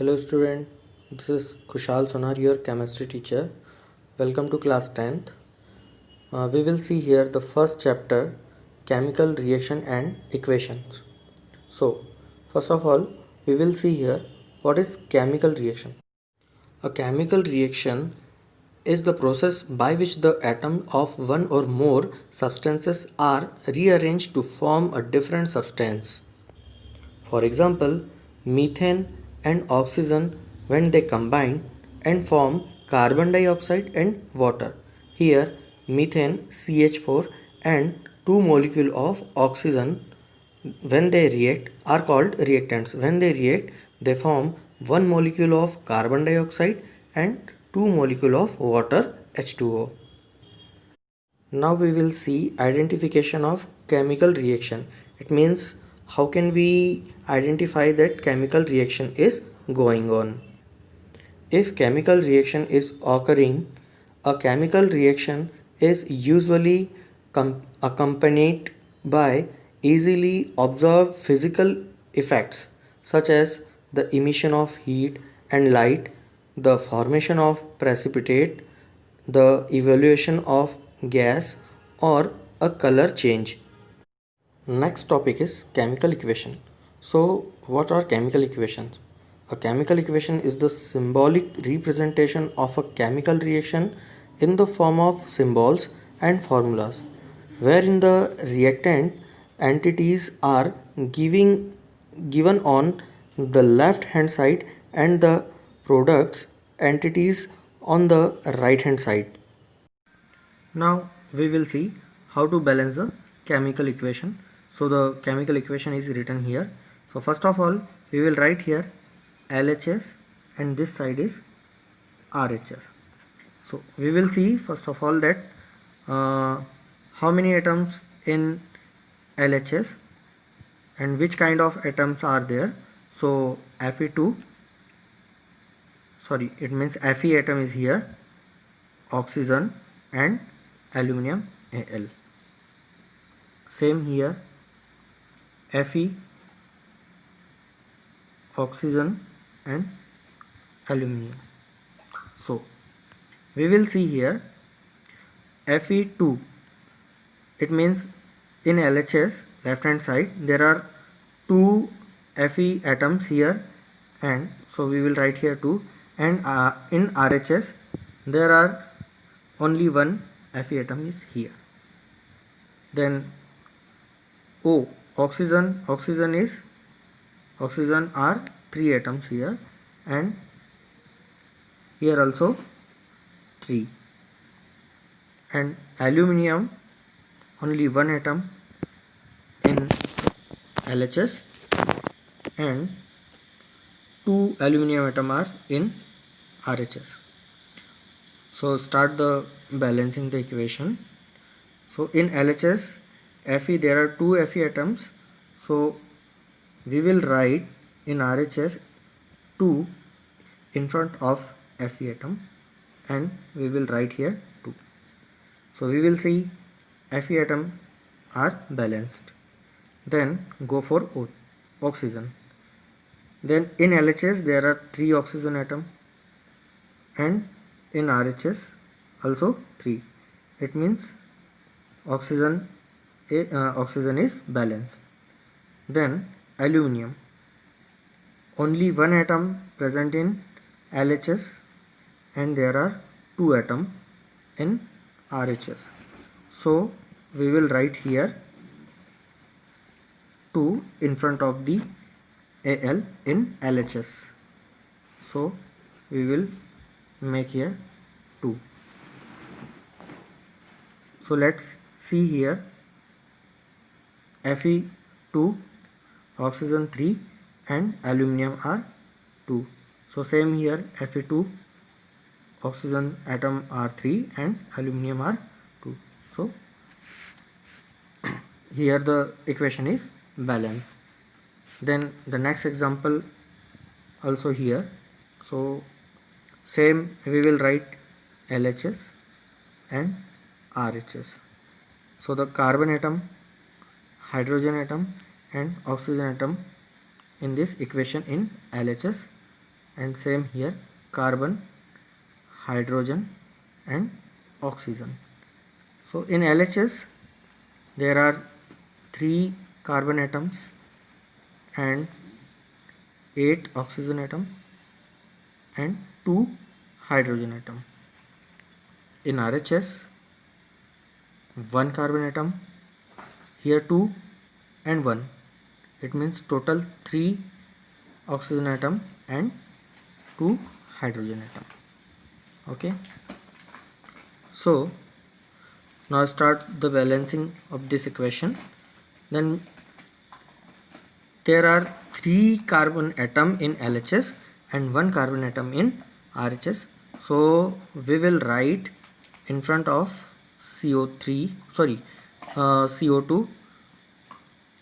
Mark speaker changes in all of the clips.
Speaker 1: Hello student, this is Kushal Sonar, your chemistry teacher. Welcome to class 10th. We will see here the first chapter, chemical reaction and equations. So first of all, we will see here what is chemical reaction. A chemical reaction is the process by which the atom of one or more substances are rearranged to form a different substance. For example, methane and oxygen when they combine and form carbon dioxide and water. Here methane CH4 and two molecules of oxygen when they react are called reactants. When they react they form one molecule of carbon dioxide and two molecule of water H2O. Now we will see identification of chemical reaction. It means how can we identify that chemical reaction is going on. If chemical reaction is occurring, a chemical reaction is usually accompanied by easily observed physical effects such as the emission of heat and light, the formation of precipitate, the evaluation of gas or a color change. Next topic is chemical equation. So what are chemical equations? A chemical equation is the symbolic representation of a chemical reaction in the form of symbols and formulas, wherein the reactant entities are given on the left hand side and the products entities on the right hand side. Now we will see how to balance the chemical equation. So the chemical equation is written here. So first of all we will write here LHS and this side is RHS. So we will see first of all that how many atoms in LHS and which kind of atoms are there. So Fe2, sorry, it means Fe atom is here, oxygen and aluminium Al. Same here, Fe, oxygen and aluminium. So we will see here Fe2, it means in LHS left hand side there are two Fe atoms here, and so we will write here 2, and in RHS there are only one Fe atom is here. Then O, oxygen are 3 atoms here, and here also 3, and aluminium only one atom in LHS and 2 aluminium atom are in RHS. So start the balancing the equation. So in LHS Fe there are 2 Fe atoms, so we will write in RHS 2 in front of Fe atom and we will write here 2. So we will see Fe atom are balanced. Then go for oxygen. Then in LHS there are 3 oxygen atom and in RHS also 3. It means oxygen is balanced. Then aluminium, only one atom present in LHS and there are 2 atom in RHS. So we will write here 2 in front of the Al in LHS. So we will make here 2. So let's see here Fe2, oxygen 3 and aluminium are 2. So same here Fe2, oxygen atom are 3 and aluminium are 2. So here the equation is balanced. Then the next example also here. So same we will write LHS and RHS. So the carbon atom, hydrogen atom and oxygen atom in this equation in LHS and same here, carbon, hydrogen and oxygen. So in LHS there are 3 carbon atoms and 8 oxygen atom and 2 hydrogen atom. In RHS 1 carbon atom, here 2 and 1, it means total 3 oxygen atom and 2 hydrogen atom. Okay, so now start the balancing of this equation. Then there are 3 carbon atom in LHS and 1 carbon atom in RHS. So we will write in front of CO2,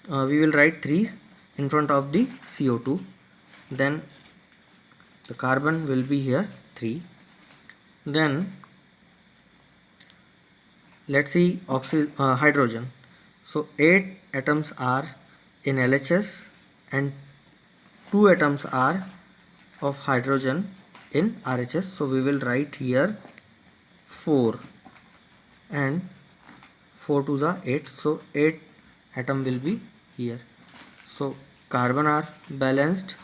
Speaker 1: we will write 3 in front of the CO2. Then the carbon will be here 3. Then let's see hydrogen. So 8 atoms are in LHS and 2 atoms are of hydrogen in RHS. So we will write here 4 and 4 to the 8. So 8 atom will be here. So carbon are balanced,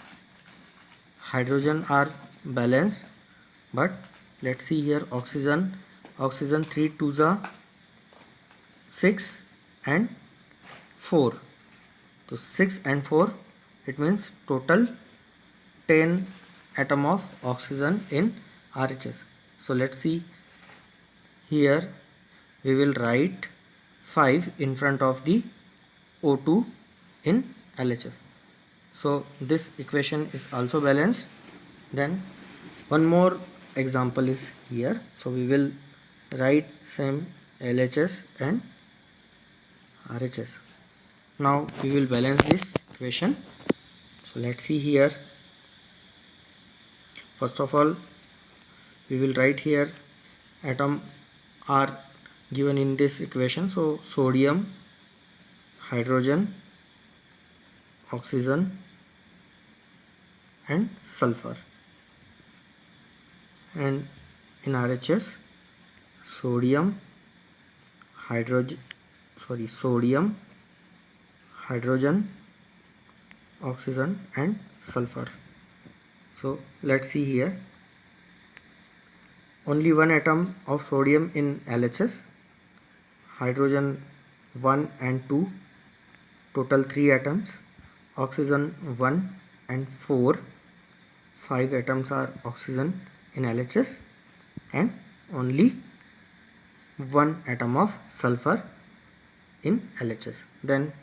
Speaker 1: hydrogen are balanced, but let's see here oxygen 3 to the 6 and 4. So 6 and 4, it means total 10 atom of oxygen in RHS. So let's see here, we will write 5 in front of the O2 in LHS. So this equation is also balanced. Then one more example is here. So we will write same LHS and RHS. Now we will balance this equation. So let's see here. First of all, we will write here atom are given in this equation. So sodium, hydrogen, oxygen and sulfur. And in RHS sodium, hydrogen, oxygen and sulfur. So let's see here, only 1 atom of sodium in LHS, hydrogen 1 and 2, total 3 atoms, oxygen 1 and 4, 5 atoms are oxygen in LHS, and only 1 atom of sulfur in LHS. Then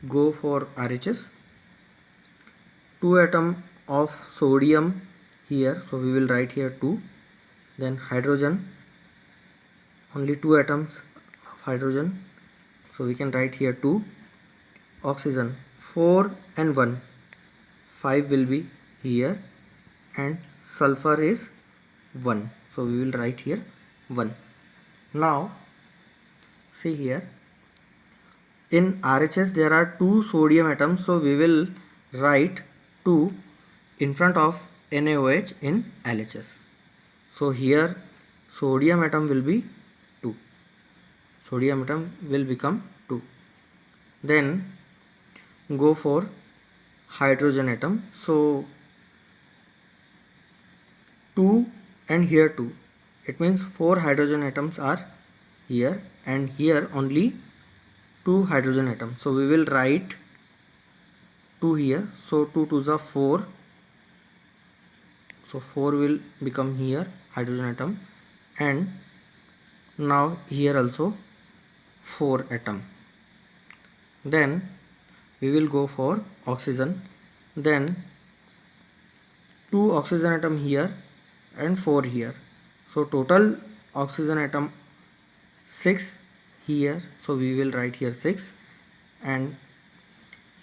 Speaker 1: go for RHS, 2 atom of sodium here, so we will write here 2. Then hydrogen, only 2 atoms of hydrogen, so we can write here 2. Oxygen 4 and 1, 5 will be here, and sulfur is 1, so we will write here 1. Now see here, in RHS there are 2 sodium atoms, so we will write 2 in front of NaOH in LHS. So here sodium atom will be 2, sodium atom will become 2. Then go for hydrogen atom. So 2 and here 2, it means 4 hydrogen atoms are here, and here only 2 hydrogen atoms. So we will write 2 here. So 2 to the 4, so 4 will become here hydrogen atom, and now here also 4 atom. Then we will go for oxygen. Then 2 oxygen atom here and 4 here, so total oxygen atom 6 here, so we will write here 6, and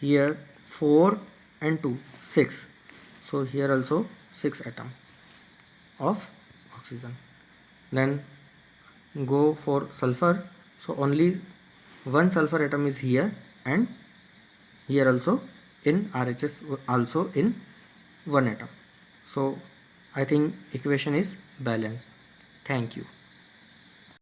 Speaker 1: here 4 and 2, 6, so here also 6 atom of oxygen. Then go for sulfur, so only 1 sulfur atom is here, and here also in RHS also in 1 atom. So I think equation is balanced. Thank you.